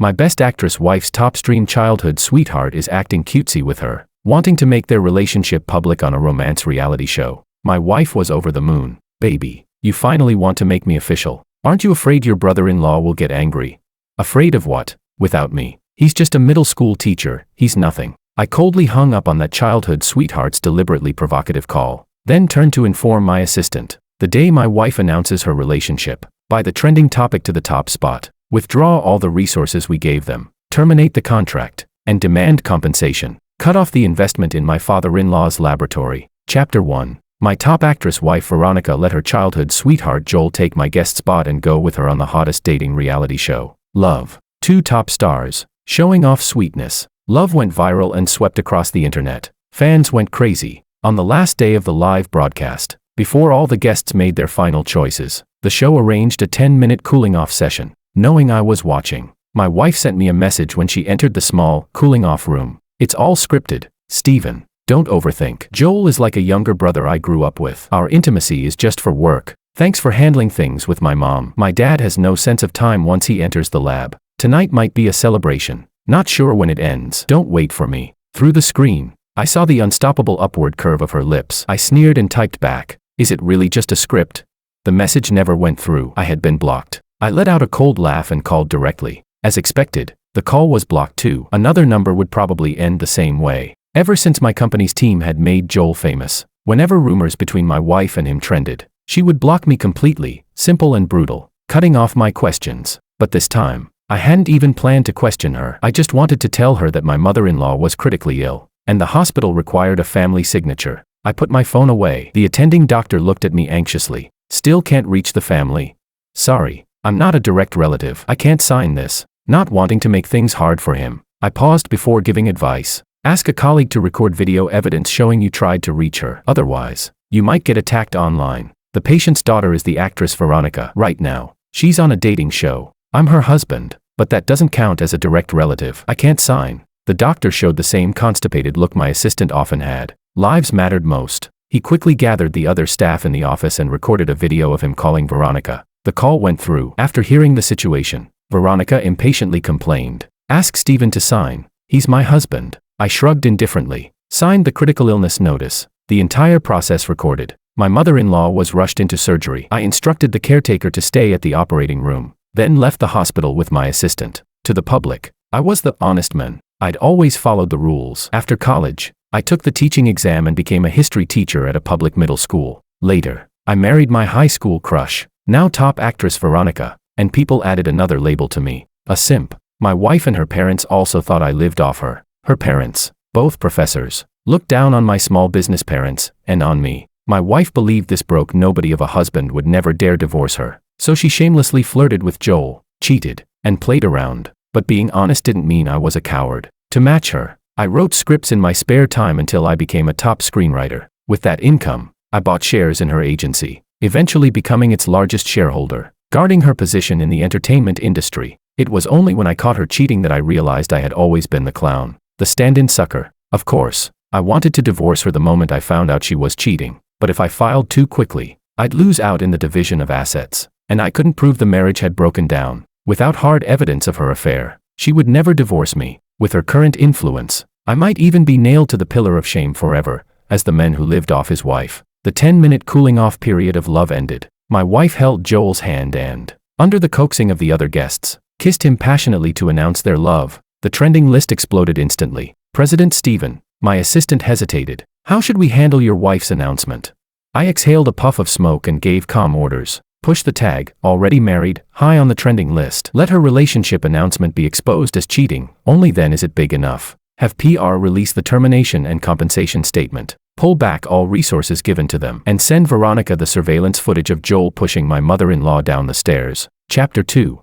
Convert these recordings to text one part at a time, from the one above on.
My best actress wife's top stream childhood sweetheart is acting cutesy with her, wanting to make their relationship public on a romance reality show. My wife was over the moon. Baby, you finally want to make me official. Aren't you afraid your brother-in-law will get angry? Afraid of what? Without me. He's just a middle school teacher, he's nothing. I coldly hung up on that childhood sweetheart's deliberately provocative call, then turned to inform my assistant. The day my wife announces her relationship, buy the trending topic to the top spot, withdraw all the resources we gave them, terminate the contract, and demand compensation, cut off the investment in my father-in-law's laboratory. Chapter 1. My top actress wife Veronica let her childhood sweetheart Joel take my guest spot and go with her on the hottest dating reality show, Love. 2 top stars, showing off sweetness. Love went viral and swept across the internet. Fans went crazy. On the last day of the live broadcast, before all the guests made their final choices, the show arranged a 10-minute cooling-off session. Knowing I was watching, my wife sent me a message when she entered the small, cooling-off room. It's all scripted, Steven. Don't overthink. Joel is like a younger brother I grew up with. Our intimacy is just for work. Thanks for handling things with my mom. My dad has no sense of time once he enters the lab. Tonight might be a celebration. Not sure when it ends. Don't wait for me. Through the screen, I saw the unstoppable upward curve of her lips. I sneered and typed back. Is it really just a script? The message never went through. I had been blocked. I let out a cold laugh and called directly. As expected, the call was blocked too. Another number would probably end the same way. Ever since my company's team had made Joel famous, whenever rumors between my wife and him trended, she would block me completely, simple and brutal, cutting off my questions. But this time, I hadn't even planned to question her. I just wanted to tell her that my mother-in-law was critically ill, and the hospital required a family signature. I put my phone away. The attending doctor looked at me anxiously. Still can't reach the family. Sorry, I'm not a direct relative. I can't sign this. Not wanting to make things hard for him, I paused before giving advice. Ask a colleague to record video evidence showing you tried to reach her. Otherwise, you might get attacked online. The patient's daughter is the actress Veronica. Right now, she's on a dating show. I'm her husband, but that doesn't count as a direct relative. I can't sign. The doctor showed the same constipated look my assistant often had. Lives mattered most. He quickly gathered the other staff in the office and recorded a video of him calling Veronica. The call went through. After hearing the situation, Veronica impatiently complained. Ask Steven to sign. He's my husband. I shrugged indifferently. Signed the critical illness notice. The entire process recorded. My mother-in-law was rushed into surgery. I instructed the caretaker to stay at the operating room, then left the hospital with my assistant. To the public, I was the honest man. I'd always followed the rules. After college, I took the teaching exam and became a history teacher at a public middle school. Later, I married my high school crush, now top actress Veronica, and people added another label to me, a simp. My wife and her parents also thought I lived off her. Her parents, both professors, looked down on my small business parents, and on me. My wife believed this broke nobody of a husband would never dare divorce her, so she shamelessly flirted with Joel, cheated, and played around. But being honest didn't mean I was a coward. To match her, I wrote scripts in my spare time until I became a top screenwriter. With that income, I bought shares in her agency, eventually becoming its largest shareholder, guarding her position in the entertainment industry. It was only when I caught her cheating that I realized I had always been the clown, the stand-in sucker. Of course, I wanted to divorce her the moment I found out she was cheating, but if I filed too quickly, I'd lose out in the division of assets, and I couldn't prove the marriage had broken down. Without hard evidence of her affair, she would never divorce me. With her current influence, I might even be nailed to the pillar of shame forever, as the man who lived off his wife. The 10-minute cooling-off period of love ended. My wife held Joel's hand and, under the coaxing of the other guests, kissed him passionately to announce their love. The trending list exploded instantly. President Steven. My assistant hesitated. How should we handle your wife's announcement? I exhaled a puff of smoke and gave calm orders. Push the tag, already married, high on the trending list. Let her relationship announcement be exposed as cheating. Only then is it big enough. Have PR release the termination and compensation statement. Pull back all resources given to them. And send Veronica the surveillance footage of Joel pushing my mother-in-law down the stairs. Chapter 2.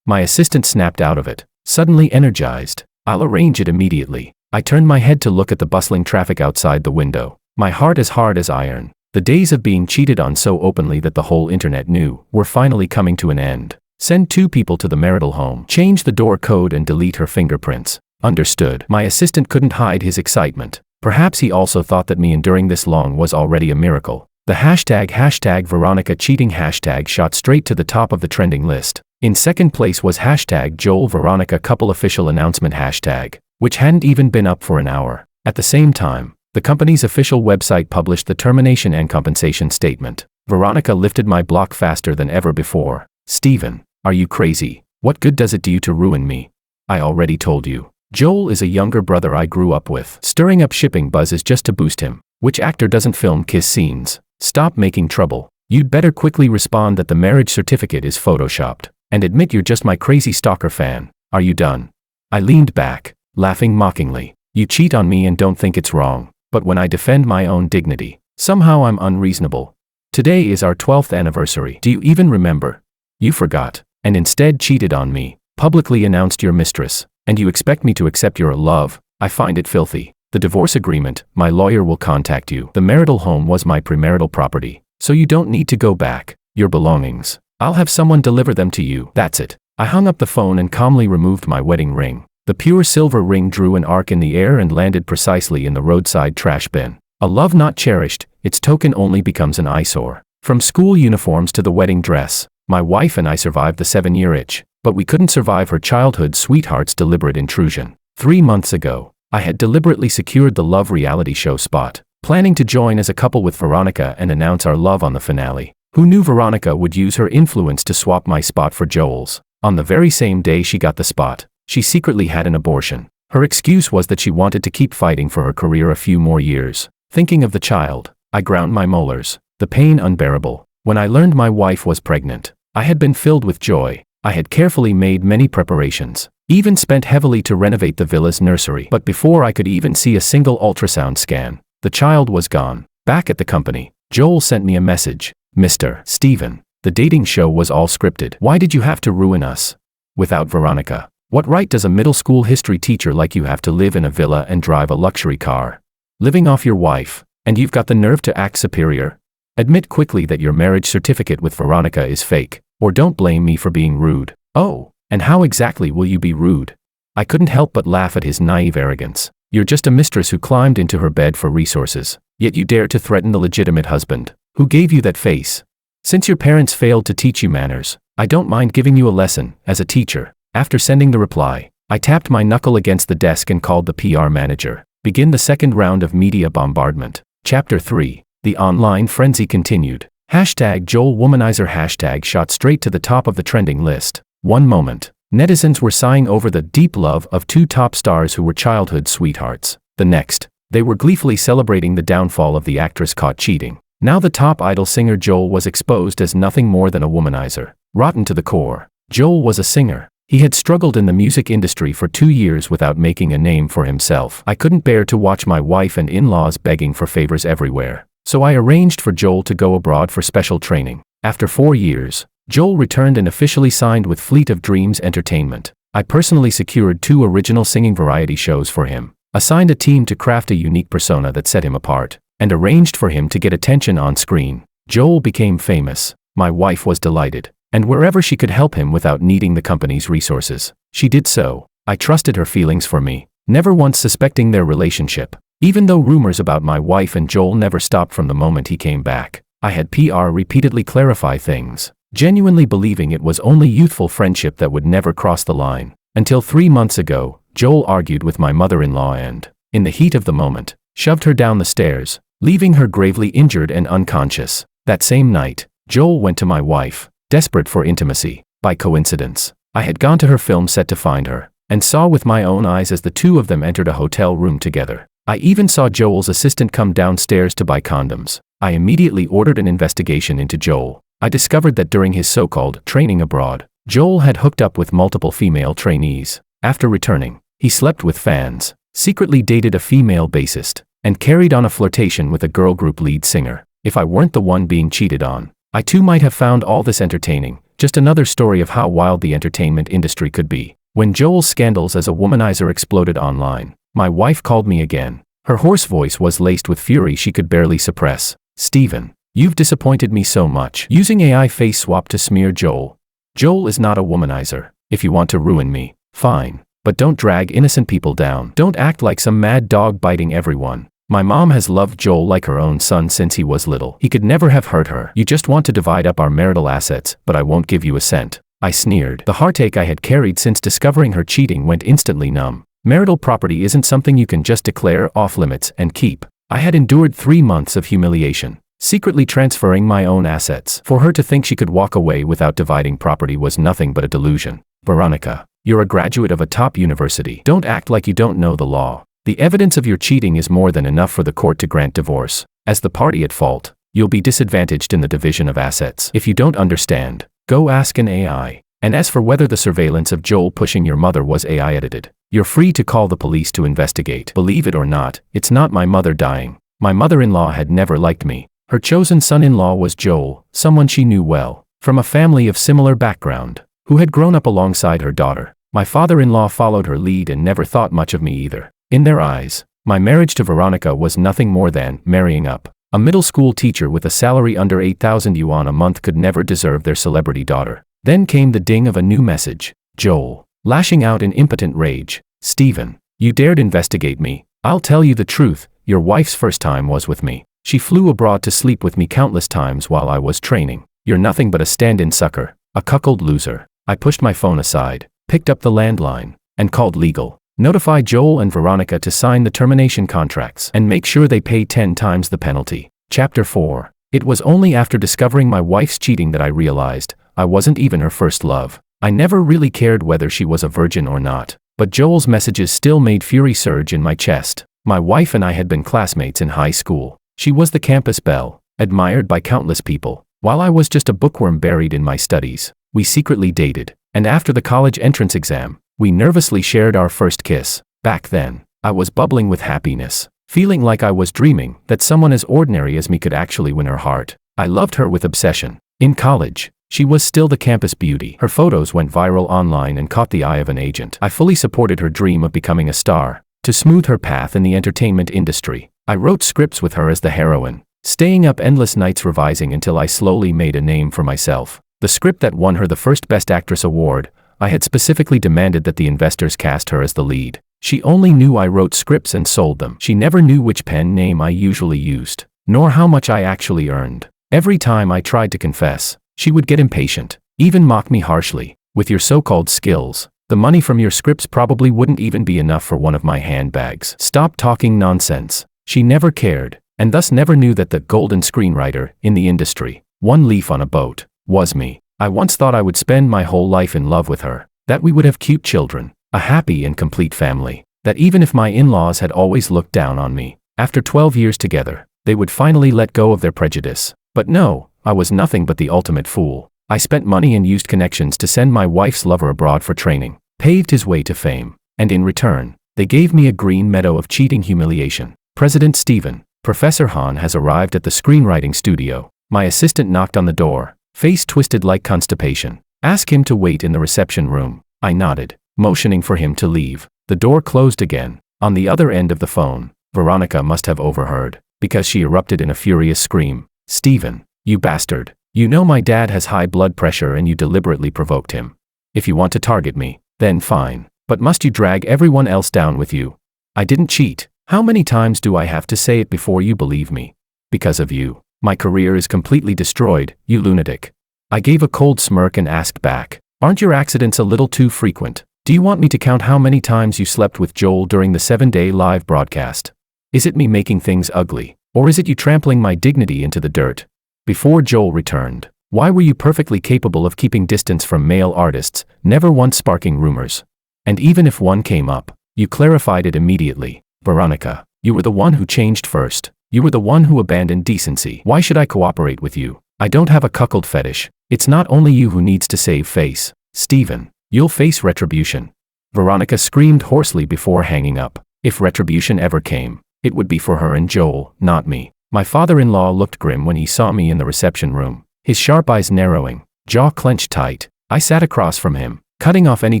My assistant snapped out of it, suddenly energized. I'll arrange it immediately. I turned my head to look at the bustling traffic outside the window. My heart as hard as iron. The days of being cheated on so openly that the whole internet knew were finally coming to an end. Send 2 people to the marital home. Change the door code and delete her fingerprints. Understood. My assistant couldn't hide his excitement. Perhaps he also thought that me enduring this long was already a miracle. The hashtag Veronica cheating hashtag shot straight to the top of the trending list. In second place was hashtag Joel Veronica couple official announcement hashtag, which hadn't even been up for an hour. At the same time, the company's official website published the termination and compensation statement. Veronica lifted my block faster than ever before. Steven, are you crazy? What good does it do you to ruin me? I already told you. Joel is a younger brother I grew up with. Stirring up shipping buzz is just to boost him. Which actor doesn't film kiss scenes? Stop making trouble. You'd better quickly respond that the marriage certificate is photoshopped. And admit you're just my crazy stalker fan. Are you done? I leaned back, laughing mockingly. You cheat on me and don't think it's wrong. But when I defend my own dignity, somehow I'm unreasonable. Today is our 12th anniversary. Do you even remember? You forgot, and instead cheated on me, publicly announced your mistress, and you expect me to accept your love? I find it filthy. The divorce agreement, my lawyer will contact you. The marital home was my premarital property, so you don't need to go back. Your belongings, I'll have someone deliver them to you. That's it. I hung up the phone and calmly removed my wedding ring. The pure silver ring drew an arc in the air and landed precisely in the roadside trash bin. A love not cherished, its token only becomes an eyesore. From school uniforms to the wedding dress, my wife and I survived the 7-year itch, but we couldn't survive her childhood sweetheart's deliberate intrusion. 3 months ago, I had deliberately secured the love reality show spot, planning to join as a couple with Veronica and announce our love on the finale. Who knew Veronica would use her influence to swap my spot for Joel's? On the very same day she got the spot, she secretly had an abortion. Her excuse was that she wanted to keep fighting for her career a few more years. Thinking of the child, I ground my molars, the pain unbearable. When I learned my wife was pregnant, I had been filled with joy. I had carefully made many preparations, even spent heavily to renovate the villa's nursery. But before I could even see a single ultrasound scan, the child was gone. Back at the company, Joel sent me a message. Mr. Steven, the dating show was all scripted. Why did you have to ruin us? Without Veronica, what right does a middle school history teacher like you have to live in a villa and drive a luxury car? Living off your wife, and you've got the nerve to act superior? Admit quickly that your marriage certificate with Veronica is fake, or don't blame me for being rude. Oh, and how exactly will you be rude? I couldn't help but laugh at his naive arrogance. You're just a mistress who climbed into her bed for resources, yet you dare to threaten the legitimate husband. Who gave you that face? Since your parents failed to teach you manners, I don't mind giving you a lesson, as a teacher. After sending the reply, I tapped my knuckle against the desk and called the PR manager. Begin the second round of media bombardment. Chapter 3. The online frenzy continued. Hashtag Joel Womanizer hashtag shot straight to the top of the trending list. One moment, netizens were sighing over the deep love of two top stars who were childhood sweethearts. The next, they were gleefully celebrating the downfall of the actress caught cheating. Now the top idol singer Joel was exposed as nothing more than a womanizer. Rotten to the core. Joel was a singer. He had struggled in the music industry for 2 years without making a name for himself. I couldn't bear to watch my wife and in-laws begging for favors everywhere, so I arranged for Joel to go abroad for special training. After 4 years, Joel returned and officially signed with Fleet of Dreams Entertainment. I personally secured 2 original singing variety shows for him, assigned a team to craft a unique persona that set him apart, and arranged for him to get attention on screen. Joel became famous. My wife was delighted. And wherever she could help him without needing the company's resources, she did so. I trusted her feelings for me, never once suspecting their relationship. Even though rumors about my wife and Joel never stopped from the moment he came back, I had PR repeatedly clarify things, genuinely believing it was only youthful friendship that would never cross the line. Until 3 months ago, Joel argued with my mother-in-law and, in the heat of the moment, shoved her down the stairs, leaving her gravely injured and unconscious. That same night, Joel went to my wife, desperate for intimacy. By coincidence, I had gone to her film set to find her, and saw with my own eyes as the two of them entered a hotel room together. I even saw Joel's assistant come downstairs to buy condoms. I immediately ordered an investigation into Joel. I discovered that during his so-called training abroad, Joel had hooked up with multiple female trainees. After returning, he slept with fans, secretly dated a female bassist, and carried on a flirtation with a girl group lead singer. If I weren't the one being cheated on, I too might have found all this entertaining. Just another story of how wild the entertainment industry could be. When Joel's scandals as a womanizer exploded online, my wife called me again. Her hoarse voice was laced with fury she could barely suppress. Steven, you've disappointed me so much. Using AI face swap to smear Joel. Joel is not a womanizer. If you want to ruin me, fine. But don't drag innocent people down. Don't act like some mad dog biting everyone. My mom has loved Joel like her own son since he was little. He could never have hurt her. You just want to divide up our marital assets, but I won't give you a cent. I sneered. The heartache I had carried since discovering her cheating went instantly numb. Marital property isn't something you can just declare off limits and keep. I had endured 3 months of humiliation, secretly transferring my own assets. For her to think she could walk away without dividing property was nothing but a delusion. Veronica, you're a graduate of a top university. Don't act like you don't know the law. The evidence of your cheating is more than enough for the court to grant divorce. As the party at fault, you'll be disadvantaged in the division of assets. If you don't understand, go ask an AI. And as for whether the surveillance of Joel pushing your mother was AI edited, you're free to call the police to investigate. Believe it or not, it's not my mother dying. My mother-in-law had never liked me. Her chosen son-in-law was Joel, someone she knew well, from a family of similar background, who had grown up alongside her daughter. My father-in-law followed her lead and never thought much of me either. In their eyes, my marriage to Veronica was nothing more than marrying up. A middle school teacher with a salary under 8,000 yuan a month could never deserve their celebrity daughter. Then came the ding of a new message. Joel, lashing out in impotent rage. Stephen, you dared investigate me. I'll tell you the truth, your wife's first time was with me. She flew abroad to sleep with me countless times while I was training. You're nothing but a stand-in sucker, a cuckold loser. I pushed my phone aside, picked up the landline, and called legal. Notify Joel and Veronica to sign the termination contracts and make sure they pay 10 times the penalty. Chapter 4. It was only after discovering my wife's cheating that I realized I wasn't even her first love. I never really cared whether she was a virgin or not, but Joel's messages still made fury surge in my chest. My wife and I had been classmates in high school. She was the campus belle, admired by countless people, while I was just a bookworm buried in my studies. We secretly dated, and after the college entrance exam, we nervously shared our first kiss. Back then, I was bubbling with happiness, feeling like I was dreaming that someone as ordinary as me could actually win her heart. I loved her with obsession. In college, she was still the campus beauty. Her photos went viral online and caught the eye of an agent. I fully supported her dream of becoming a star. To smooth her path in the entertainment industry, I wrote scripts with her as the heroine, staying up endless nights revising until I slowly made a name for myself. The script that won her the first Best Actress award, I had specifically demanded that the investors cast her as the lead. She only knew I wrote scripts and sold them. She never knew which pen name I usually used, nor how much I actually earned. Every time I tried to confess, she would get impatient, even mock me harshly. With your so-called skills, the money from your scripts probably wouldn't even be enough for one of my handbags. Stop talking nonsense. She never cared, and thus never knew that the golden screenwriter in the industry, one leaf on a boat, was me. I once thought I would spend my whole life in love with her, that we would have cute children, a happy and complete family, that even if my in-laws had always looked down on me, after 12 years together, they would finally let go of their prejudice. But no, I was nothing but the ultimate fool. I spent money and used connections to send my wife's lover abroad for training, paved his way to fame, and in return, they gave me a green meadow of cheating humiliation. President Stephen, Professor Han has arrived at the screenwriting studio. My assistant knocked on the door, face twisted like constipation. Ask him to wait in the reception room. I nodded, motioning for him to leave. The door closed again. On the other end of the phone, Veronica must have overheard, because she erupted in a furious scream. Stephen, you bastard. You know my dad has high blood pressure and you deliberately provoked him. If you want to target me, then fine. But must you drag everyone else down with you? I didn't cheat. How many times do I have to say it before you believe me? Because of you, my career is completely destroyed, you lunatic. I gave a cold smirk and asked back, aren't your accidents a little too frequent? Do you want me to count how many times you slept with Joel during the 7-day live broadcast? Is it me making things ugly, or is it you trampling my dignity into the dirt? Before Joel returned, why were you perfectly capable of keeping distance from male artists, never once sparking rumors? And even if one came up, you clarified it immediately. Veronica, you were the one who changed first. You were the one who abandoned decency. Why should I cooperate with you? I don't have a cuckold fetish. It's not only you who needs to save face. Stephen, you'll face retribution. Veronica screamed hoarsely before hanging up. If retribution ever came, it would be for her and Joel, not me. My father-in-law looked grim when he saw me in the reception room, his sharp eyes narrowing, jaw clenched tight. I sat across from him, cutting off any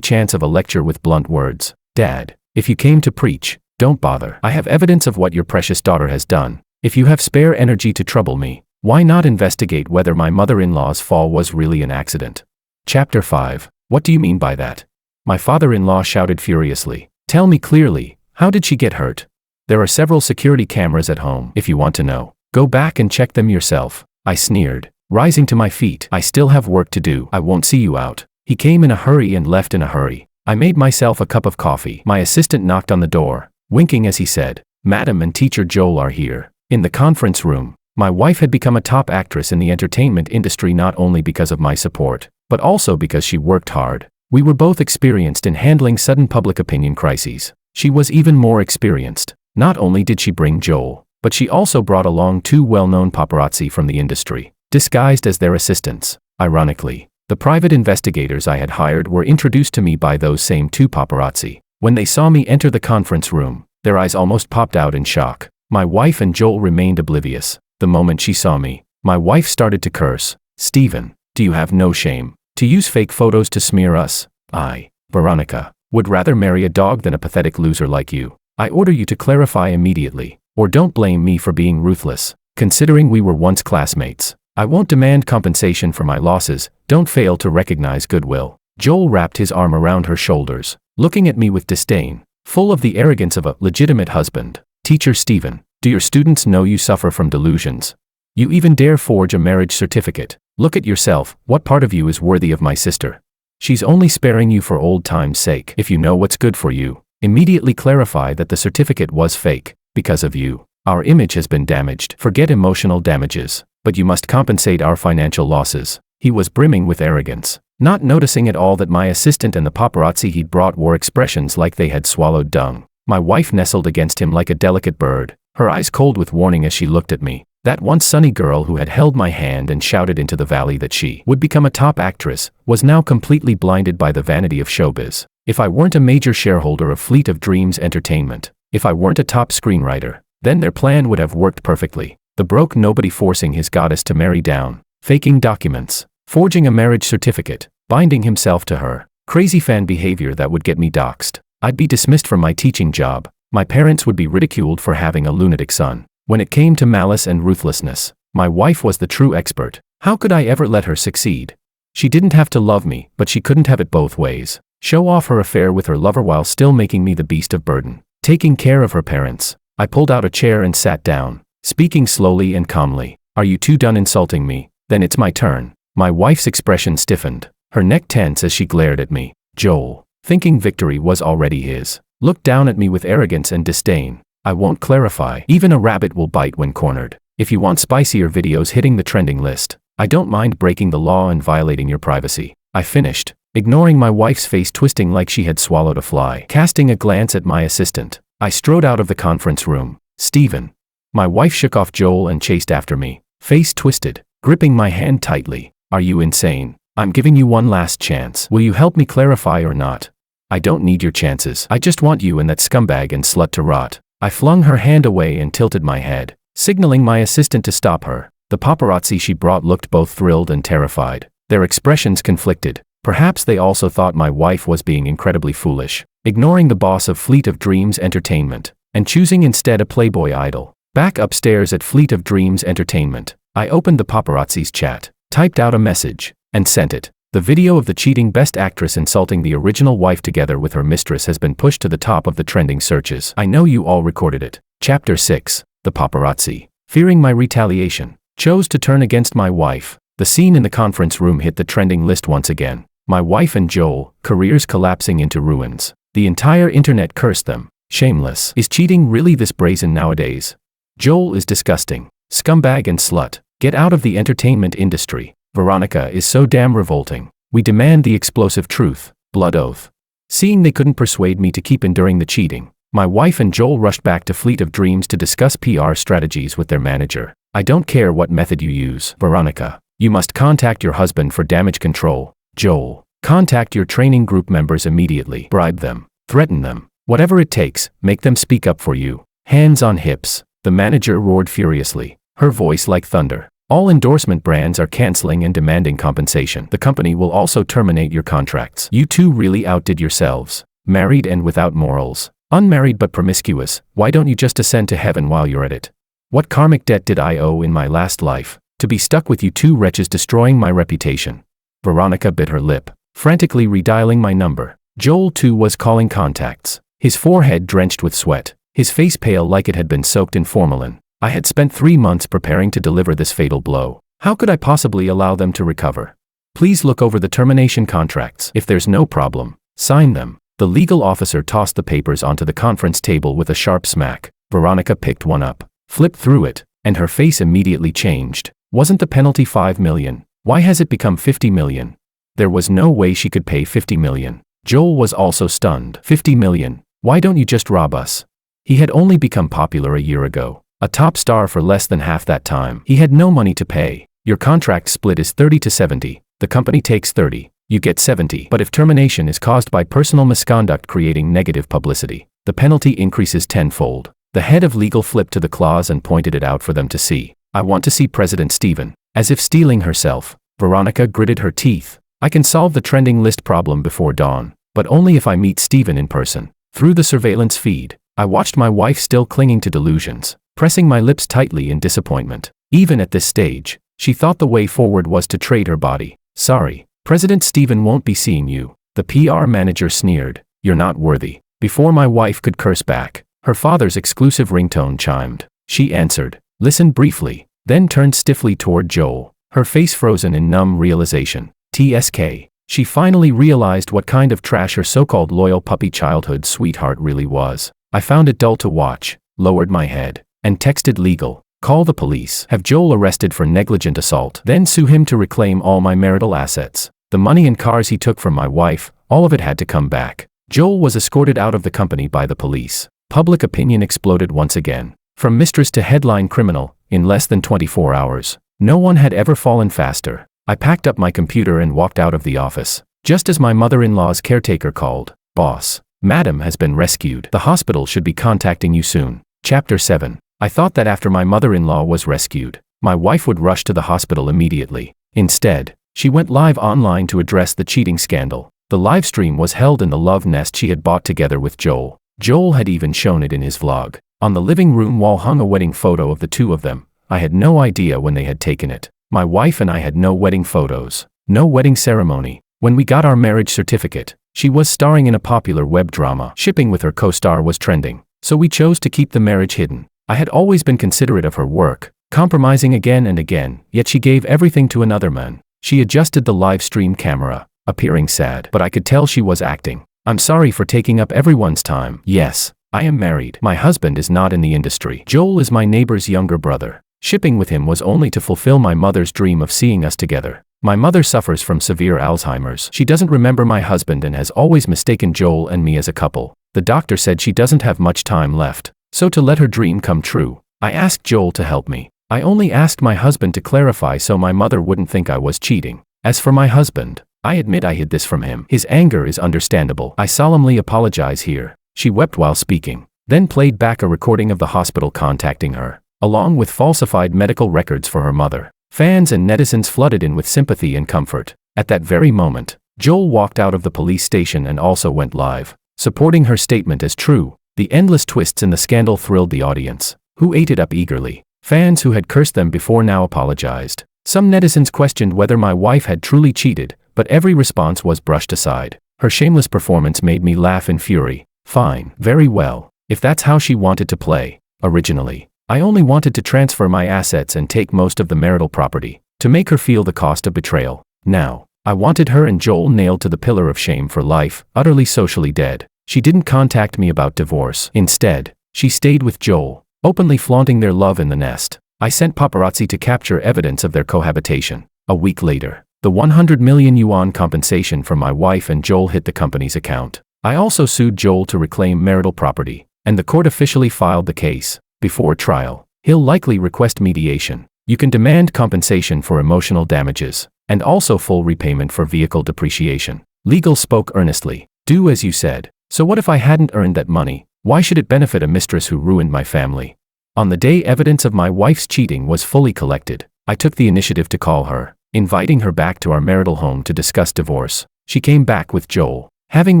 chance of a lecture with blunt words. Dad, if you came to preach, don't bother. I have evidence of what your precious daughter has done. If you have spare energy to trouble me, why not investigate whether my mother-in-law's fall was really an accident? Chapter 5. What do you mean by that? My father-in-law shouted furiously. Tell me clearly, how did she get hurt? There are several security cameras at home. If you want to know, go back and check them yourself. I sneered, rising to my feet. I still have work to do. I won't see you out. He came in a hurry and left in a hurry. I made myself a cup of coffee. My assistant knocked on the door, winking as he said, "Madam and Teacher Joel are here." In the conference room, my wife had become a top actress in the entertainment industry not only because of my support, but also because she worked hard. We were both experienced in handling sudden public opinion crises. She was even more experienced. Not only did she bring Joel, but she also brought along 2 well-known paparazzi from the industry, disguised as their assistants. Ironically, the private investigators I had hired were introduced to me by those same 2 paparazzi. When they saw me enter the conference room, their eyes almost popped out in shock. My wife and Joel remained oblivious. The moment she saw me, my wife started to curse. "Stephen, do you have no shame? To use fake photos to smear us? I, Veronica, would rather marry a dog than a pathetic loser like you. I order you to clarify immediately, or don't blame me for being ruthless. Considering we were once classmates, I won't demand compensation for my losses. Don't fail to recognize goodwill." Joel wrapped his arm around her shoulders, looking at me with disdain, full of the arrogance of a legitimate husband. "Teacher Stephen, do your students know you suffer from delusions? You even dare forge a marriage certificate. Look at yourself. What part of you is worthy of my sister? She's only sparing you for old time's sake. If you know what's good for you, immediately clarify that the certificate was fake. Because of you, our image has been damaged. Forget emotional damages, but you must compensate our financial losses." He was brimming with arrogance, not noticing at all that my assistant and the paparazzi he'd brought wore expressions like they had swallowed dung. My wife nestled against him like a delicate bird, her eyes cold with warning as she looked at me. That once sunny girl who had held my hand and shouted into the valley that she would become a top actress was now completely blinded by the vanity of showbiz. If I weren't a major shareholder of Fleet of Dreams Entertainment, if I weren't a top screenwriter, then their plan would have worked perfectly. The broke nobody forcing his goddess to marry down, faking documents, forging a marriage certificate, binding himself to her. Crazy fan behavior that would get me doxxed. I'd be dismissed from my teaching job. My parents would be ridiculed for having a lunatic son. When it came to malice and ruthlessness, my wife was the true expert. How could I ever let her succeed? She didn't have to love me, but she couldn't have it both ways. Show off her affair with her lover while still making me the beast of burden. Taking care of her parents. I pulled out a chair and sat down, speaking slowly and calmly. "Are you two done insulting me? Then it's my turn." My wife's expression stiffened, her neck tense as she glared at me. Joel, thinking victory was already his, looked down at me with arrogance and disdain. "I won't clarify. Even a rabbit will bite when cornered. If you want spicier videos hitting the trending list, I don't mind breaking the law and violating your privacy." I finished, ignoring my wife's face twisting like she had swallowed a fly. Casting a glance at my assistant, I strode out of the conference room. "Stephen." My wife shook off Joel and chased after me, face twisted, gripping my hand tightly. "Are you insane? I'm giving you one last chance. Will you help me clarify or not?" "I don't need your chances. I just want you and that scumbag and slut to rot." I flung her hand away and tilted my head, signaling my assistant to stop her. The paparazzi she brought looked both thrilled and terrified. Their expressions conflicted. Perhaps they also thought my wife was being incredibly foolish, ignoring the boss of Fleet of Dreams Entertainment, and choosing instead a Playboy idol. Back upstairs at Fleet of Dreams Entertainment, I opened the paparazzi's chat, typed out a message, and sent it. The video of the cheating best actress insulting the original wife together with her mistress has been pushed to the top of the trending searches. I know you all recorded it. Chapter 6. The paparazzi, fearing my retaliation, chose to turn against my wife. The scene in the conference room hit the trending list once again. My wife and Joel, careers collapsing into ruins. The entire internet cursed them. Shameless. Is cheating really this brazen nowadays? Joel is disgusting. Scumbag and slut. Get out of the entertainment industry. Veronica is so damn revolting. We demand the explosive truth. Blood oath. Seeing they couldn't persuade me to keep enduring the cheating, my wife and Joel rushed back to Fleet of Dreams to discuss PR strategies with their manager. "I don't care what method you use, Veronica. You must contact your husband for damage control. Joel, contact your training group members immediately. Bribe them. Threaten them. Whatever it takes, make them speak up for you." Hands on hips, the manager roared furiously, her voice like thunder. "All endorsement brands are canceling and demanding compensation. The company will also terminate your contracts. You two really outdid yourselves. Married and without morals. Unmarried but promiscuous. Why don't you just ascend to heaven while you're at it? What karmic debt did I owe in my last life, to be stuck with you two wretches destroying my reputation?" Veronica bit her lip, frantically redialing my number. Joel too was calling contacts, his forehead drenched with sweat, his face pale like it had been soaked in formalin. I had spent 3 months preparing to deliver this fatal blow. How could I possibly allow them to recover? Please look over the termination contracts. If there's no problem, sign them. The legal officer tossed the papers onto the conference table with a sharp smack. Veronica picked one up, flipped through it, and her face immediately changed. Wasn't the penalty $5 million? Why has it become $50 million? There was no way she could pay $50 million. Joel was also stunned. $50 million? Why don't you just rob us? He had only become popular a year ago. A top star for less than half that time. He had no money to pay. Your contract split is 30 to 70. The company takes 30. You get 70. But if termination is caused by personal misconduct creating negative publicity, the penalty increases tenfold. The head of legal flipped to the clause and pointed it out for them to see. I want to see President Stephen. As if stealing herself, Veronica gritted her teeth. I can solve the trending list problem before dawn, but only if I meet Stephen in person. Through the surveillance feed, I watched my wife still clinging to delusions, pressing my lips tightly in disappointment. Even at this stage, she thought the way forward was to trade her body. Sorry, President Stephen won't be seeing you. The PR manager sneered. You're not worthy. Before my wife could curse back, her father's exclusive ringtone chimed. She answered, listened briefly, then turned stiffly toward Joel, her face frozen in numb realization. TSK. She finally realized what kind of trash her so-called loyal puppy childhood sweetheart really was. I found it dull to watch, lowered my head, and texted legal. Call the police. Have Joel arrested for negligent assault. Then sue him to reclaim all my marital assets. The money and cars he took from my wife, all of it had to come back. Joel was escorted out of the company by the police. Public opinion exploded once again. From mistress to headline criminal, in less than 24 hours. No one had ever fallen faster. I packed up my computer and walked out of the office. Just as my mother-in-law's caretaker called. Boss, Madam has been rescued. The hospital should be contacting you soon. Chapter 7. I thought that after my mother-in-law was rescued, my wife would rush to the hospital immediately. Instead, she went live online to address the cheating scandal. The live stream was held in the love nest she had bought together with Joel. Joel had even shown it in his vlog. On the living room wall hung a wedding photo of the two of them. I had no idea when they had taken it. My wife and I had no wedding photos, no wedding ceremony. When we got our marriage certificate, she was starring in a popular web drama. Shipping with her co-star was trending, so we chose to keep the marriage hidden. I had always been considerate of her work, compromising again and again, yet she gave everything to another man. She adjusted the live stream camera, appearing sad, but I could tell she was acting. I'm sorry for taking up everyone's time. Yes, I am married. My husband is not in the industry. Joel is my neighbor's younger brother. Shipping with him was only to fulfill my mother's dream of seeing us together. My mother suffers from severe Alzheimer's. She doesn't remember my husband and has always mistaken Joel and me as a couple. The doctor said she doesn't have much time left. So to let her dream come true, I asked Joel to help me. I only asked my husband to clarify so my mother wouldn't think I was cheating. As for my husband, I admit I hid this from him. His anger is understandable. I solemnly apologize here. She wept while speaking, then played back a recording of the hospital contacting her, along with falsified medical records for her mother. Fans and netizens flooded in with sympathy and comfort. At that very moment, Joel walked out of the police station and also went live, supporting her statement as true. The endless twists in the scandal thrilled the audience, who ate it up eagerly. Fans who had cursed them before now apologized. Some netizens questioned whether my wife had truly cheated, but every response was brushed aside. Her shameless performance made me laugh in fury. Fine, very well, if that's how she wanted to play. Originally, I only wanted to transfer my assets and take most of the marital property, to make her feel the cost of betrayal. Now, I wanted her and Joel nailed to the pillar of shame for life, utterly socially dead. She didn't contact me about divorce. Instead, she stayed with Joel, openly flaunting their love in the nest. I sent paparazzi to capture evidence of their cohabitation. A week later, the 100 million yuan compensation from my wife and Joel hit the company's account. I also sued Joel to reclaim marital property, and the court officially filed the case. Before trial, he'll likely request mediation. You can demand compensation for emotional damages, and also full repayment for vehicle depreciation. Legal spoke earnestly. Do as you said. So what if I hadn't earned that money? Why should it benefit a mistress who ruined my family? On the day evidence of my wife's cheating was fully collected, I took the initiative to call her, inviting her back to our marital home to discuss divorce. She came back with Joel. Having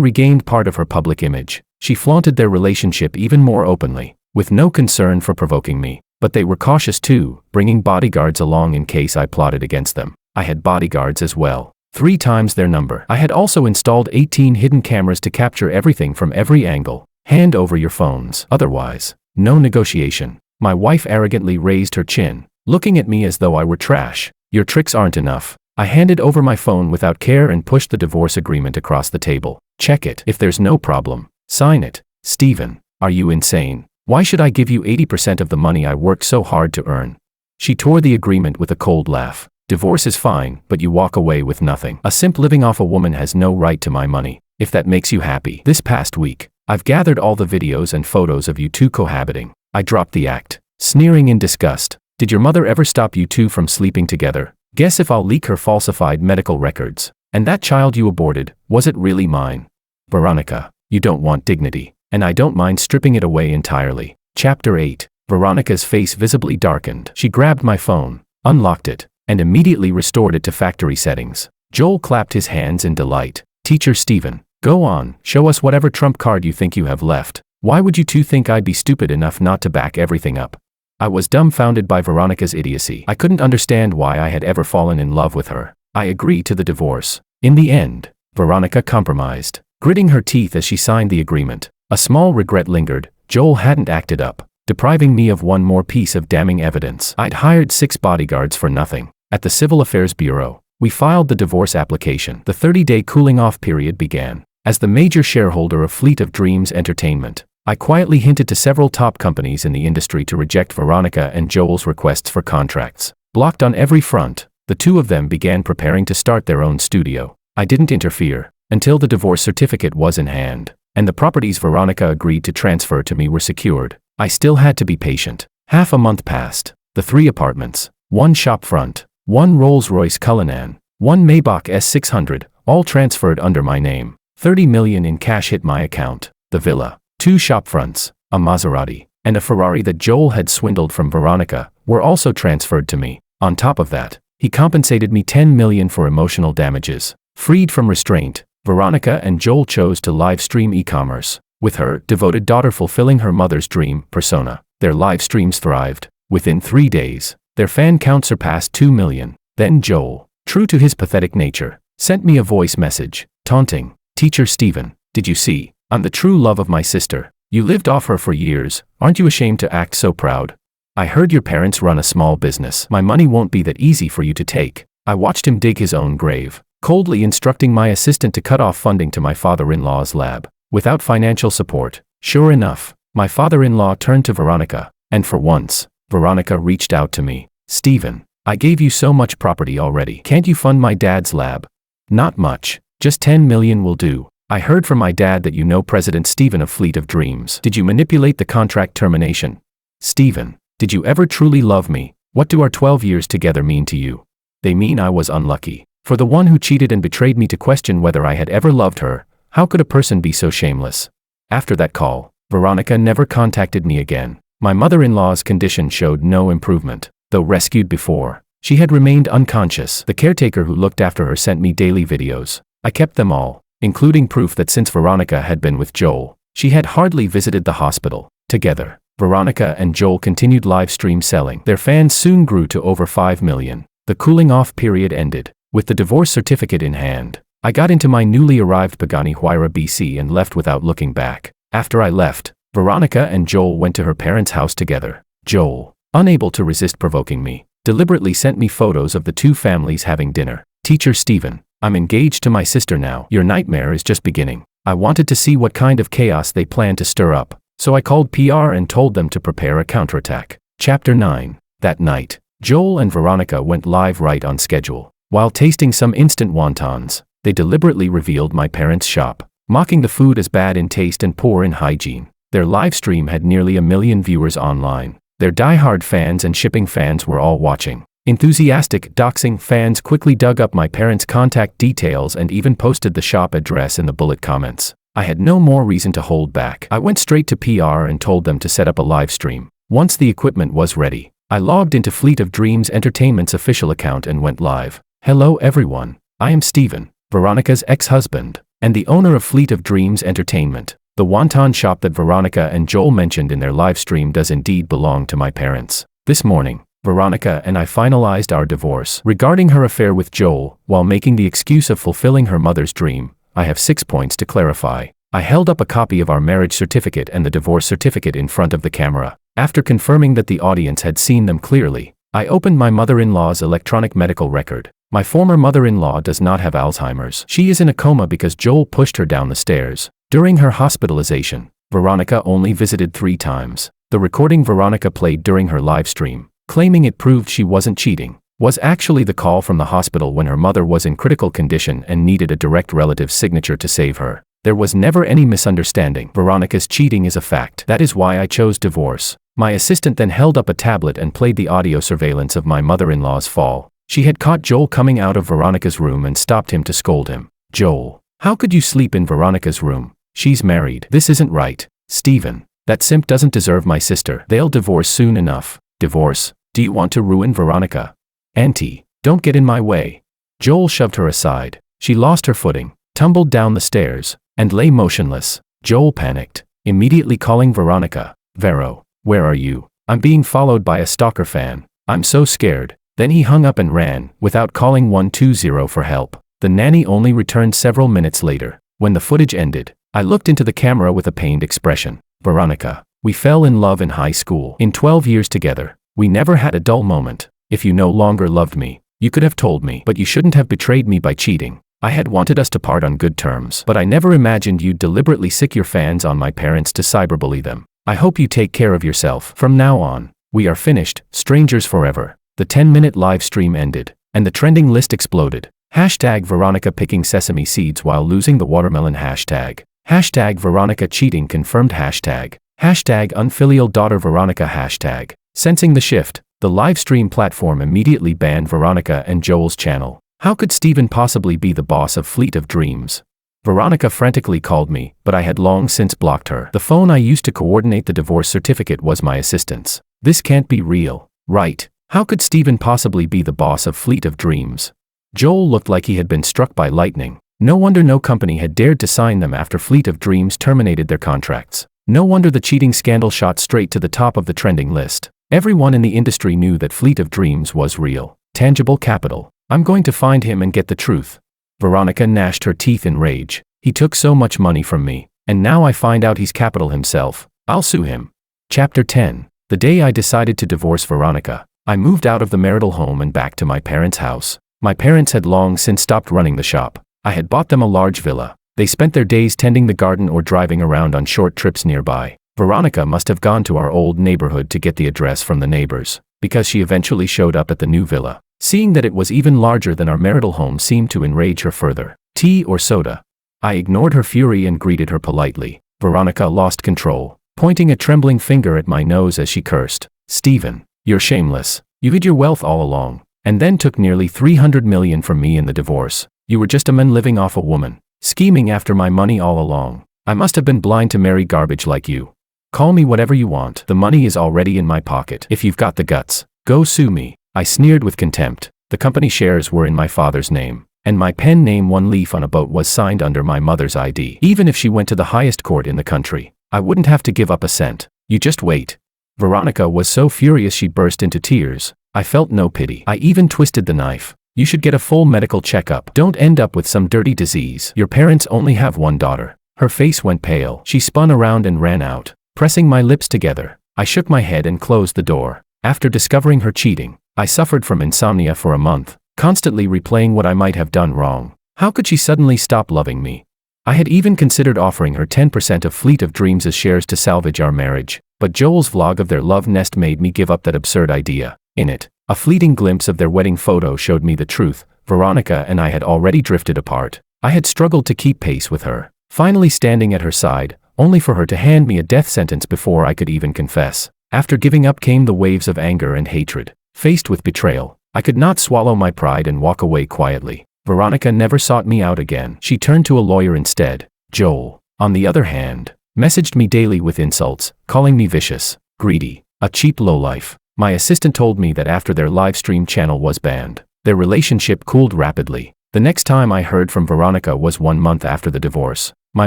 regained part of her public image, she flaunted their relationship even more openly, with no concern for provoking me. But they were cautious too, bringing bodyguards along in case I plotted against them. I had bodyguards as well. 3 times their number. I had also installed 18 hidden cameras to capture everything from every angle. Hand over your phones. Otherwise, no negotiation. My wife arrogantly raised her chin, looking at me as though I were trash. Your tricks aren't enough. I handed over my phone without care and pushed the divorce agreement across the table. Check it. If there's no problem, sign it. Stephen, are you insane? Why should I give you 80% of the money I worked so hard to earn? She tore the agreement with a cold laugh. Divorce is fine, but you walk away with nothing. A simp living off a woman has no right to my money, if that makes you happy. This past week, I've gathered all the videos and photos of you two cohabiting. I dropped the act, sneering in disgust. Did your mother ever stop you two from sleeping together? Guess if I'll leak her falsified medical records. And that child you aborted, was it really mine? Veronica, you don't want dignity, and I don't mind stripping it away entirely. Chapter 8. Veronica's face visibly darkened. She grabbed my phone, unlocked it, and immediately restored it to factory settings. Joel clapped his hands in delight. Teacher Stephen, go on, show us whatever trump card you think you have left. Why would you two think I'd be stupid enough not to back everything up? I was dumbfounded by Veronica's idiocy. I couldn't understand why I had ever fallen in love with her. I agreed to the divorce. In the end, Veronica compromised, gritting her teeth as she signed the agreement. A small regret lingered. Joel hadn't acted up, depriving me of one more piece of damning evidence. I'd hired 6 bodyguards for nothing. At the Civil Affairs Bureau, we filed the divorce application. The 30-day cooling-off period began. As the major shareholder of Fleet of Dreams Entertainment, I quietly hinted to several top companies in the industry to reject Veronica and Joel's requests for contracts. Blocked on every front, the two of them began preparing to start their own studio. I didn't interfere until the divorce certificate was in hand, and the properties Veronica agreed to transfer to me were secured. I still had to be patient. Half a month passed. The 3 apartments, 1 shop front, 1 Rolls-Royce Cullinan, 1 Maybach S600, all transferred under my name. $30 million in cash hit my account. The villa, 2 shop fronts, a Maserati, and a Ferrari that Joel had swindled from Veronica, were also transferred to me. On top of that, he compensated me $10 million for emotional damages. Freed from restraint, Veronica and Joel chose to live stream e-commerce, with her devoted daughter fulfilling her mother's dream persona. Their live streams thrived. Within 3 days, their fan count surpassed 2 million. Then Joel, true to his pathetic nature, sent me a voice message, taunting, "Teacher Stephen, did you see? I'm the true love of my sister. You lived off her for years. Aren't you ashamed to act so proud? I heard your parents run a small business. My money won't be that easy for you to take." I watched him dig his own grave, coldly instructing my assistant to cut off funding to my father-in-law's lab. Without financial support, sure enough, my father-in-law turned to Veronica, and for once, Veronica reached out to me. "Stephen, I gave you so much property already. Can't you fund my dad's lab?" "Not much. Just 10 million will do. I heard from my dad that you know President Stephen of Fleet of Dreams. Did you manipulate the contract termination? Stephen, did you ever truly love me? What do our 12 years together mean to you?" "They mean I was unlucky. For the one who cheated and betrayed me to question whether I had ever loved her. How could a person be so shameless?" After that call, Veronica never contacted me again. My mother-in-law's condition showed no improvement. Though rescued before, she had remained unconscious. The caretaker who looked after her sent me daily videos. I kept them all, including proof that since Veronica had been with Joel, she had hardly visited the hospital. Together, Veronica and Joel continued live stream selling. Their fans soon grew to over 5 million. The cooling-off period ended. With the divorce certificate in hand, I got into my newly arrived Pagani Huayra BC and left without looking back. After I left, Veronica and Joel went to her parents' house together. Joel, unable to resist provoking me, deliberately sent me photos of the two families having dinner. "Teacher Stephen, I'm engaged to my sister now. Your nightmare is just beginning." I wanted to see what kind of chaos they planned to stir up, so I called PR and told them to prepare a counterattack. Chapter 9. That night, Joel and Veronica went live right on schedule. While tasting some instant wontons, they deliberately revealed my parents' shop, mocking the food as bad in taste and poor in hygiene. Their live stream had nearly 1 million viewers online. Their die-hard fans and shipping fans were all watching. Enthusiastic doxing fans quickly dug up my parents' contact details and even posted the shop address in the bullet comments. I had no more reason to hold back. I went straight to PR and told them to set up a live stream. Once the equipment was ready, I logged into Fleet of Dreams Entertainment's official account and went live. "Hello everyone, I am Stephen, Veronica's ex-husband, and the owner of Fleet of Dreams Entertainment. The wonton shop that Veronica and Joel mentioned in their live stream does indeed belong to my parents. This morning, Veronica and I finalized our divorce. Regarding her affair with Joel, while making the excuse of fulfilling her mother's dream, I have 6 points to clarify." I held up a copy of our marriage certificate and the divorce certificate in front of the camera. After confirming that the audience had seen them clearly, I opened my mother-in-law's electronic medical record. My former mother-in-law does not have Alzheimer's. She is in a coma because Joel pushed her down the stairs. During her hospitalization, Veronica only visited 3 times. The recording Veronica played during her live stream, claiming it proved she wasn't cheating, was actually the call from the hospital when her mother was in critical condition and needed a direct relative's signature to save her. There was never any misunderstanding. Veronica's cheating is a fact. That is why I chose divorce. My assistant then held up a tablet and played the audio surveillance of my mother-in-law's fall. She had caught Joel coming out of Veronica's room and stopped him to scold him. Joel, how could you sleep in Veronica's room? She's married. This isn't right. Stephen, that simp doesn't deserve my sister. They'll divorce soon enough. Divorce? Do you want to ruin Veronica? Auntie, don't get in my way. Joel shoved her aside. She lost her footing, tumbled down the stairs, and lay motionless. Joel panicked, immediately calling Veronica. Vero, where are you? I'm being followed by a stalker fan. I'm so scared. Then he hung up and ran, without calling 120 for help. The nanny only returned several minutes later. When the footage ended, I looked into the camera with a pained expression. Veronica, we fell in love in high school. In 12 years together, we never had a dull moment. If you no longer loved me, you could have told me, but you shouldn't have betrayed me by cheating. I had wanted us to part on good terms, but I never imagined you'd deliberately sick your fans on my parents to cyberbully them. I hope you take care of yourself. From now on, we are finished, strangers forever. The 10-minute live stream ended, and the trending list exploded. Hashtag Veronica picking sesame seeds while losing the watermelon hashtag. Hashtag Veronica cheating confirmed hashtag. Hashtag unfilial daughter Veronica hashtag. Sensing the shift, the live stream platform immediately banned Veronica and Joel's channel. How could Stephen possibly be the boss of Fleet of Dreams? Veronica frantically called me, but I had long since blocked her. The phone I used to coordinate the divorce certificate was my assistant's. This can't be real, right? How could Stephen possibly be the boss of Fleet of Dreams? Joel looked like he had been struck by lightning. No wonder no company had dared to sign them after Fleet of Dreams terminated their contracts. No wonder the cheating scandal shot straight to the top of the trending list. Everyone in the industry knew that Fleet of Dreams was real, tangible capital. I'm going to find him and get the truth. Veronica gnashed her teeth in rage. He took so much money from me, and now I find out he's capital himself. I'll sue him. Chapter 10. The day I decided to divorce Veronica, I moved out of the marital home and back to my parents' house. My parents had long since stopped running the shop. I had bought them a large villa. They spent their days tending the garden or driving around on short trips nearby. Veronica must have gone to our old neighborhood to get the address from the neighbors, because she eventually showed up at the new villa. Seeing that it was even larger than our marital home seemed to enrage her further. Tea or soda? I ignored her fury and greeted her politely. Veronica lost control, pointing a trembling finger at my nose as she cursed. Stephen, you're shameless. You hid your wealth all along, and then took nearly $300 million from me in the divorce. You were just a man living off a woman, scheming after my money all along. I must have been blind to marry garbage like you. Call me whatever you want. The money is already in my pocket. If you've got the guts, go sue me. I sneered with contempt. The company shares were in my father's name, and my pen name one leaf on a boat was signed under my mother's ID. Even if she went to the highest court in the country, I wouldn't have to give up a cent. You just wait. Veronica was so furious she burst into tears. I felt no pity. I even twisted the knife. You should get a full medical checkup. Don't end up with some dirty disease. Your parents only have one daughter. Her face went pale. She spun around and ran out, pressing my lips together. I shook my head and closed the door. After discovering her cheating, I suffered from insomnia for a month, constantly replaying what I might have done wrong. How could she suddenly stop loving me? I had even considered offering her 10% of Fleet of Dreams' shares to salvage our marriage, but Joel's vlog of their love nest made me give up that absurd idea. In it, a fleeting glimpse of their wedding photo showed me the truth. Veronica and I had already drifted apart. I had struggled to keep pace with her, finally standing at her side, only for her to hand me a death sentence before I could even confess. After giving up came the waves of anger and hatred. Faced with betrayal, I could not swallow my pride and walk away quietly. Veronica never sought me out again. She turned to a lawyer instead. Joel, on the other hand, messaged me daily with insults, calling me vicious, greedy, a cheap lowlife. My assistant told me that after their live stream channel was banned, their relationship cooled rapidly. The next time I heard from Veronica was 1 month after the divorce. My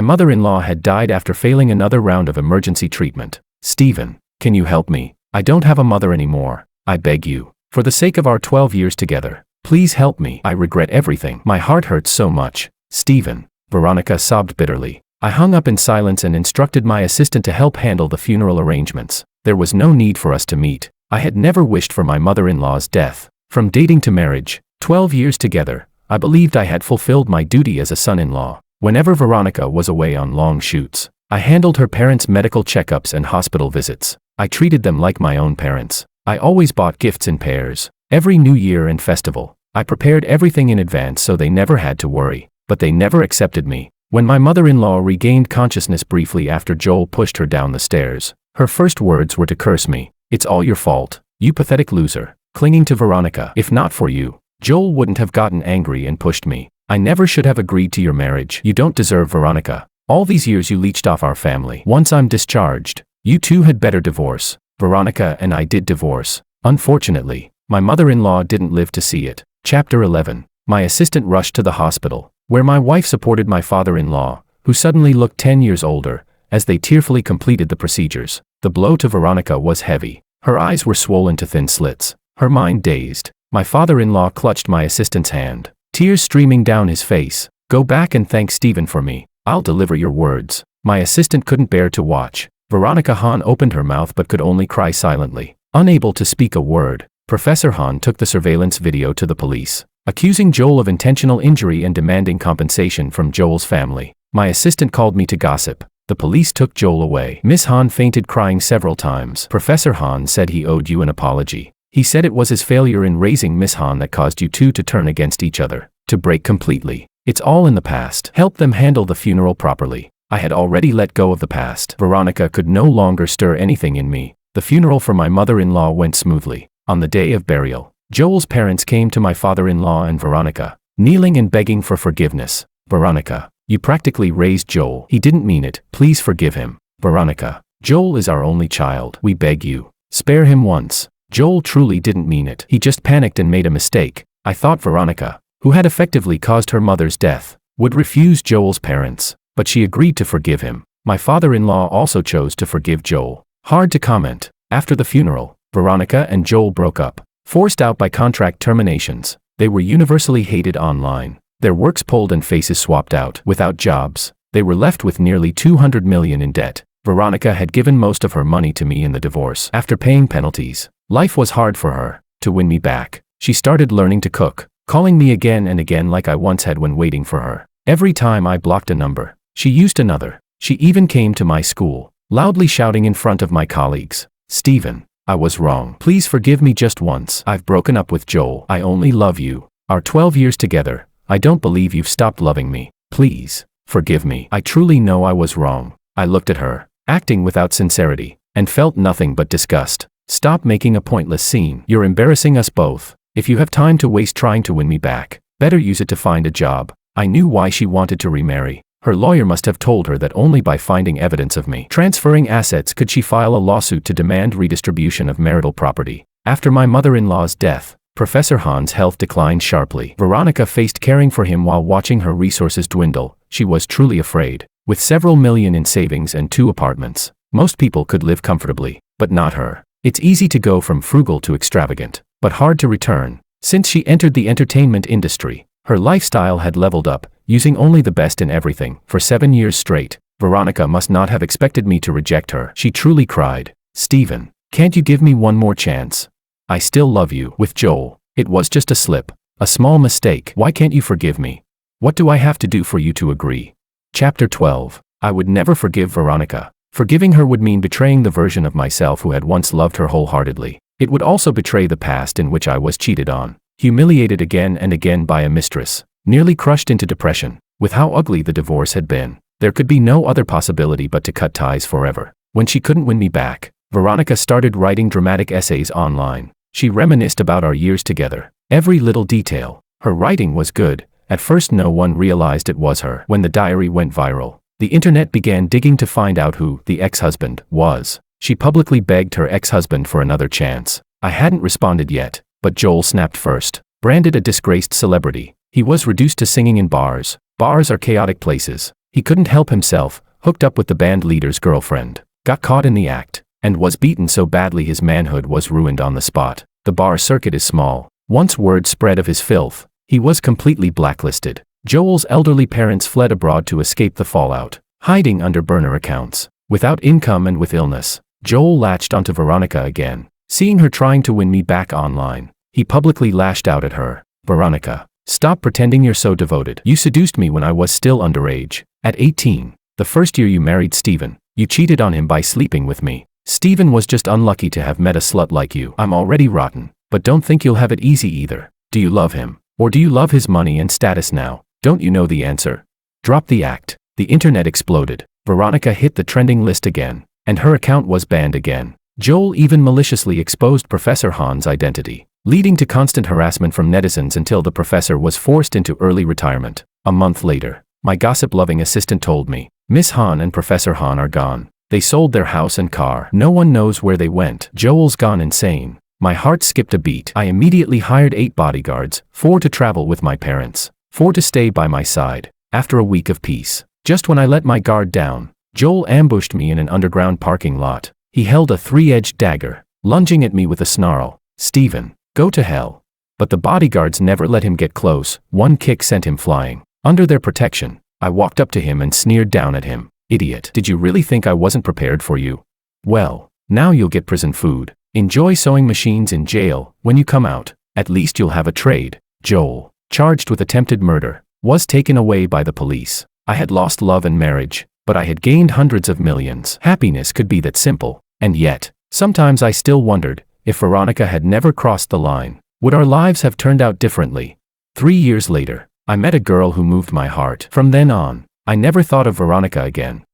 mother-in-law had died after failing another round of emergency treatment. Stephen, can you help me? I don't have a mother anymore. I beg you, for the sake of our 12 years together, please help me. I regret everything. My heart hurts so much. Stephen, Veronica sobbed bitterly. I hung up in silence and instructed my assistant to help handle the funeral arrangements. There was no need for us to meet. I had never wished for my mother-in-law's death. From dating to marriage, 12 years together, I believed I had fulfilled my duty as a son-in-law. Whenever Veronica was away on long shoots, I handled her parents' medical checkups and hospital visits. I treated them like my own parents. I always bought gifts in pairs. Every New Year and festival, I prepared everything in advance so they never had to worry. But they never accepted me. When my mother-in-law regained consciousness briefly after Joel pushed her down the stairs, her first words were to curse me. "It's all your fault, you pathetic loser," clinging to Veronica. "If not for you, Joel wouldn't have gotten angry and pushed me. I never should have agreed to your marriage. You don't deserve Veronica. All these years you leached off our family. Once I'm discharged, you two had better divorce." Veronica and I did divorce. Unfortunately, my mother-in-law didn't live to see it. Chapter 11. My assistant rushed to the hospital, where my wife supported my father-in-law, who suddenly looked 10 years older, as they tearfully completed the procedures. The blow to Veronica was heavy. Her eyes were swollen to thin slits, her mind dazed. My father-in-law clutched my assistant's hand, tears streaming down his face. "Go back and thank Stephen for me. I'll deliver your words." My assistant couldn't bear to watch. Veronica Hahn opened her mouth but could only cry silently, unable to speak a word. Professor Hahn took the surveillance video to the police, accusing Joel of intentional injury and demanding compensation from Joel's family. My assistant called me to gossip. The police took Joel away. Miss Hahn fainted, crying several times. Professor Hahn said he owed you an apology. He said it was his failure in raising Miss Hahn that caused you two to turn against each other, to break completely. It's all in the past. Help them handle the funeral properly. I had already let go of the past. Veronica could no longer stir anything in me. The funeral for my mother-in-law went smoothly. On the day of burial, Joel's parents came to my father-in-law and Veronica, kneeling and begging for forgiveness. "Veronica, you practically raised Joel. He didn't mean it. Please forgive him. Veronica, Joel is our only child. We beg you, spare him once. Joel truly didn't mean it. He just panicked and made a mistake." I thought Veronica, who had effectively caused her mother's death, would refuse Joel's parents, but she agreed to forgive him. My father-in-law also chose to forgive Joel. Hard to comment. After the funeral, Veronica and Joel broke up, forced out by contract terminations. They were universally hated online. Their works pulled and faces swapped out. Without jobs, they were left with nearly $200 million in debt. Veronica had given most of her money to me in the divorce. After paying penalties, life was hard for her. To win me back, she started learning to cook, calling me again and again like I once had when waiting for her. Every time I blocked a number, she used another. She even came to my school, loudly shouting in front of my colleagues, "Stephen, I was wrong. Please forgive me just once. I've broken up with Joel. I only love you. Our 12 years together, I don't believe you've stopped loving me. Please, forgive me. I truly know I was wrong." I looked at her, acting without sincerity, and felt nothing but disgust. "Stop making a pointless scene. You're embarrassing us both. If you have time to waste trying to win me back, better use it to find a job." I knew why she wanted to remarry. Her lawyer must have told her that only by finding evidence of me transferring assets could she file a lawsuit to demand redistribution of marital property. After my mother-in-law's death, Professor Hahn's health declined sharply. Veronica faced caring for him while watching her resources dwindle. She was truly afraid. With several million in savings and 2 apartments, most people could live comfortably, but not her. It's easy to go from frugal to extravagant, but hard to return. Since she entered the entertainment industry, her lifestyle had leveled up, using only the best in everything. For 7 years straight, Veronica must not have expected me to reject her. She truly cried, "Stephen, can't you give me one more chance? I still love you." With Joel, it was just a slip, a small mistake. Why can't you forgive me? What do I have to do for you to agree? Chapter 12. I would never forgive Veronica. Forgiving her would mean betraying the version of myself who had once loved her wholeheartedly. It would also betray the past in which I was cheated on, humiliated again and again by a mistress, nearly crushed into depression. With how ugly the divorce had been, there could be no other possibility but to cut ties forever. When she couldn't win me back, Veronica started writing dramatic essays online. She reminisced about our years together, every little detail. Her writing was good. At first no one realized it was her. When the diary went viral, the internet began digging to find out who the ex-husband was. She publicly begged her ex-husband for another chance. I hadn't responded yet, but Joel snapped first. Branded a disgraced celebrity, he was reduced to singing in bars. Bars are chaotic places. He couldn't help himself, hooked up with the band leader's girlfriend, got caught in the act, and was beaten so badly his manhood was ruined on the spot. The bar circuit is small. Once word spread of his filth, he was completely blacklisted. Joel's elderly parents fled abroad to escape the fallout, hiding under burner accounts. Without income and with illness, Joel latched onto Veronica again. Seeing her trying to win me back online, he publicly lashed out at her. Veronica, stop pretending you're so devoted. You seduced me when I was still underage. At 18, the first year you married Steven, you cheated on him by sleeping with me. Steven was just unlucky to have met a slut like you. I'm already rotten, but don't think you'll have it easy either. Do you love him? Or do you love his money and status now? Don't you know the answer? Drop the act. The internet exploded. Veronica hit the trending list again, and her account was banned again. Joel even maliciously exposed Professor Han's identity, leading to constant harassment from netizens until the professor was forced into early retirement. A month later, my gossip-loving assistant told me, Miss Han and Professor Han are gone. They sold their house and car. No one knows where they went. Joel's gone insane. My heart skipped a beat. I immediately hired 8 bodyguards, 4 to travel with my parents, 4 to stay by my side. After a week of peace, just when I let my guard down, Joel ambushed me in an underground parking lot. He held a 3-edged dagger, lunging at me with a snarl. Steven, go to hell. But the bodyguards never let him get close. One kick sent him flying. Under their protection, I walked up to him and sneered down at him. Idiot, did you really think I wasn't prepared for you? Well, now you'll get prison food. Enjoy sewing machines in jail. When you come out, at least you'll have a trade. Joel, charged with attempted murder, was taken away by the police. I had lost love and marriage, but I had gained hundreds of millions. Happiness could be that simple. And yet, sometimes I still wondered, if Veronica had never crossed the line, would our lives have turned out differently? 3 years later, I met a girl who moved my heart. From then on, I never thought of Veronica again.